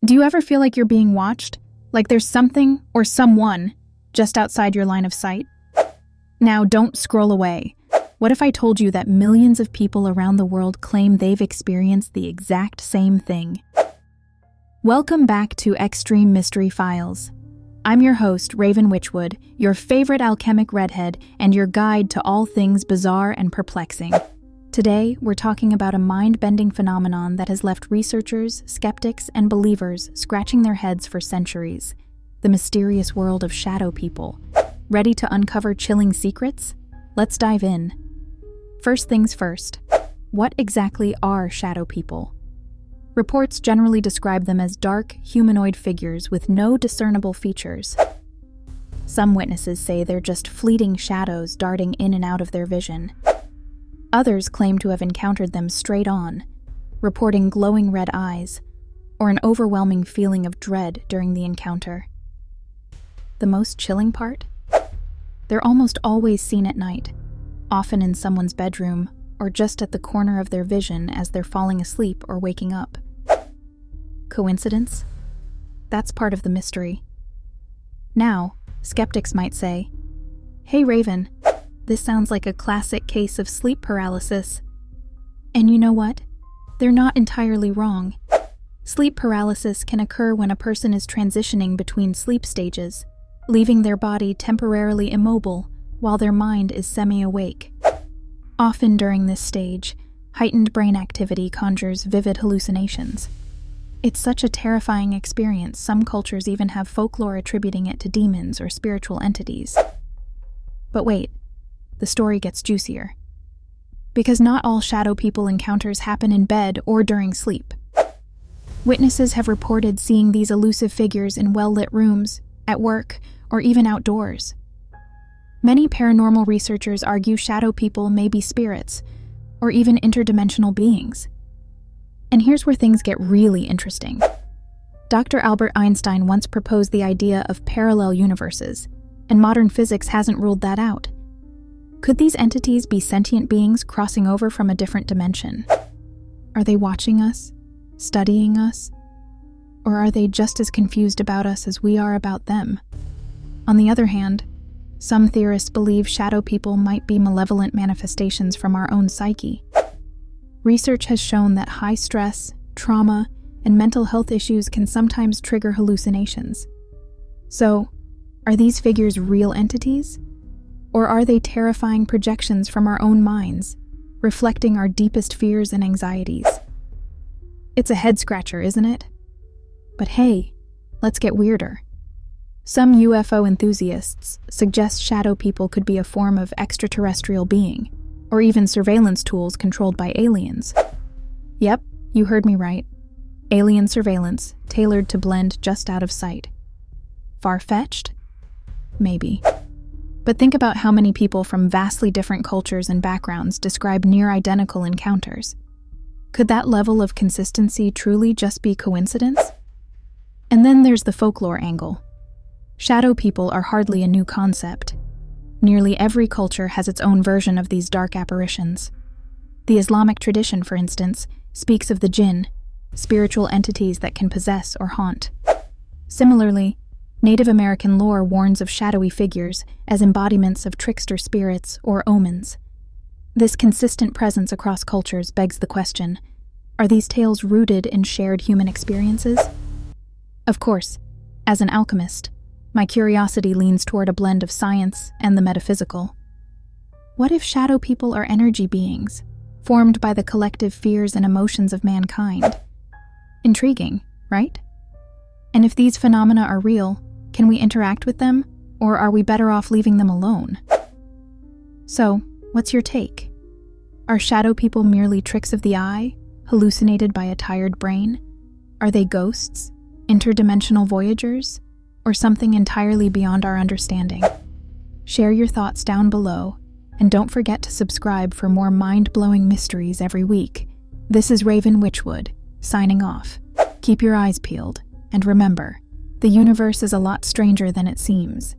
Do you ever feel like you're being watched? Like there's something or someone just outside your line of sight? Now, don't scroll away. What if I told you that millions of people around the world claim they've experienced the exact same thing? Welcome back to Xtreme Mystery Files. I'm your host, Raven Witchwood, your favorite alchemic redhead and your guide to all things bizarre and perplexing. Today, we're talking about a mind-bending phenomenon that has left researchers, skeptics, and believers scratching their heads for centuries. The mysterious world of shadow people. Ready to uncover chilling secrets? Let's dive in. First things first, what exactly are shadow people? Reports generally describe them as dark, humanoid figures with no discernible features. Some witnesses say they're just fleeting shadows darting in and out of their vision. Others claim to have encountered them straight on, reporting glowing red eyes, or an overwhelming feeling of dread during the encounter. The most chilling part? They're almost always seen at night, often in someone's bedroom or just at the corner of their vision as they're falling asleep or waking up. Coincidence? That's part of the mystery. Now, skeptics might say, "Hey Raven, this sounds like a classic case of sleep paralysis." And you know what? They're not entirely wrong. Sleep paralysis can occur when a person is transitioning between sleep stages, leaving their body temporarily immobile while their mind is semi-awake. Often during this stage, heightened brain activity conjures vivid hallucinations. It's such a terrifying experience, some cultures even have folklore attributing it to demons or spiritual entities. But wait, the story gets juicier. Because not all shadow people encounters happen in bed or during sleep. Witnesses have reported seeing these elusive figures in well-lit rooms, at work, or even outdoors. Many paranormal researchers argue shadow people may be spirits, or even interdimensional beings. And here's where things get really interesting. Dr. Albert Einstein once proposed the idea of parallel universes, and modern physics hasn't ruled that out. Could these entities be sentient beings crossing over from a different dimension? Are they watching us, studying us, or are they just as confused about us as we are about them? On the other hand, some theorists believe shadow people might be malevolent manifestations from our own psyche. Research has shown that high stress, trauma, and mental health issues can sometimes trigger hallucinations. So, are these figures real entities? Or are they terrifying projections from our own minds, reflecting our deepest fears and anxieties? It's a head-scratcher, isn't it? But hey, let's get weirder. Some UFO enthusiasts suggest shadow people could be a form of extraterrestrial being, or even surveillance tools controlled by aliens. Yep, you heard me right. Alien surveillance, tailored to blend just out of sight. Far-fetched? Maybe. But think about how many people from vastly different cultures and backgrounds describe near-identical encounters. Could that level of consistency truly just be coincidence? And then there's the folklore angle. Shadow people are hardly a new concept. Nearly every culture has its own version of these dark apparitions. The Islamic tradition, for instance, speaks of the jinn, spiritual entities that can possess or haunt. Similarly, Native American lore warns of shadowy figures as embodiments of trickster spirits or omens. This consistent presence across cultures begs the question, are these tales rooted in shared human experiences? Of course, as an alchemist, my curiosity leans toward a blend of science and the metaphysical. What if shadow people are energy beings, formed by the collective fears and emotions of mankind? Intriguing, right? And if these phenomena are real, can we interact with them, or are we better off leaving them alone? So, what's your take? Are shadow people merely tricks of the eye, hallucinated by a tired brain? Are they ghosts, interdimensional voyagers, or something entirely beyond our understanding? Share your thoughts down below, and don't forget to subscribe for more mind-blowing mysteries every week. This is Raven Witchwood, signing off. Keep your eyes peeled, and remember, the universe is a lot stranger than it seems.